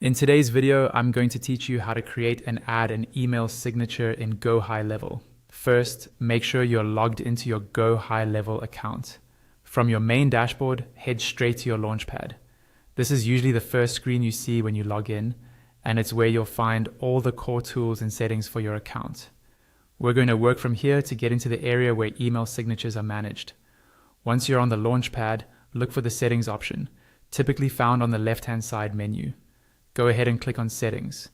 In today's video, I'm going to teach you how to create and add an email signature in GoHighLevel. First, make sure you're logged into your GoHighLevel account. From your main dashboard, head straight to your Launchpad. This is usually the first screen you see when you log in, and it's where you'll find all the core tools and settings for your account. We're going to work from here to get into the area where email signatures are managed. Once you're on the Launchpad, look for the Settings option, typically found on the left-hand side menu. Go ahead and click on Settings.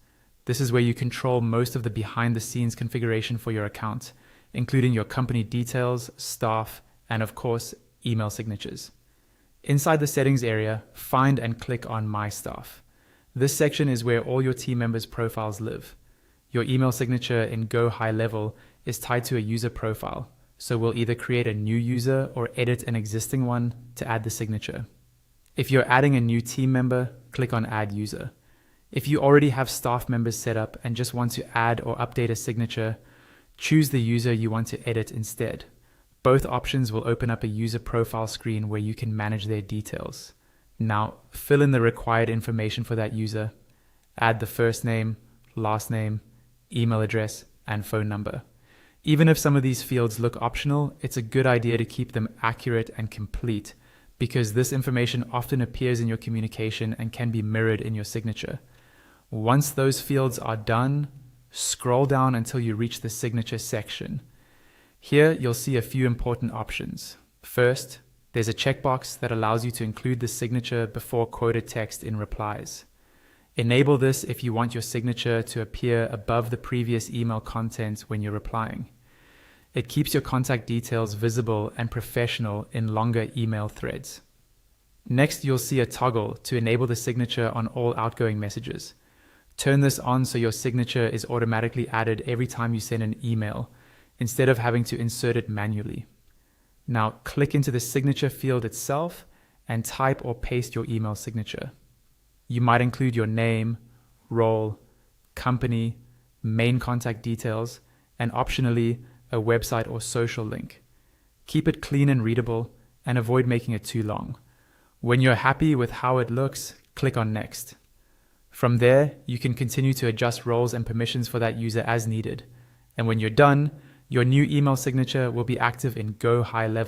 This is where you control most of the behind-the-scenes configuration for your account, including your company details, staff, and of course, email signatures. Inside the Settings area, find and click on My Staff. This section is where all your team members' profiles live. Your email signature in GoHighLevel is tied to a user profile, so we'll either create a new user or edit an existing one to add the signature. If you're adding a new team member, click on Add User. If you already have staff members set up and just want to add or update a signature, choose the user you want to edit instead. Both options will open up a user profile screen where you can manage their details. Now, fill in the required information for that user. Add the first name, last name, email address, and phone number. Even if some of these fields look optional, it's a good idea to keep them accurate and complete, because this information often appears in your communication and can be mirrored in your signature. Once those fields are done, scroll down until you reach the signature section. Here, you'll see a few important options. First, there's a checkbox that allows you to include the signature before quoted text in replies. Enable this if you want your signature to appear above the previous email content when you're replying. It keeps your contact details visible and professional in longer email threads. Next, you'll see a toggle to enable the signature on all outgoing messages. Turn this on so your signature is automatically added every time you send an email, instead of having to insert it manually. Now, click into the signature field itself and type or paste your email signature. You might include your name, role, company, main contact details, and optionally, a website or social link. Keep it clean and readable, and avoid making it too long. When you're happy with how it looks, click on Next. From there, you can continue to adjust roles and permissions for that user as needed. And when you're done, your new email signature will be active in GoHighLevel.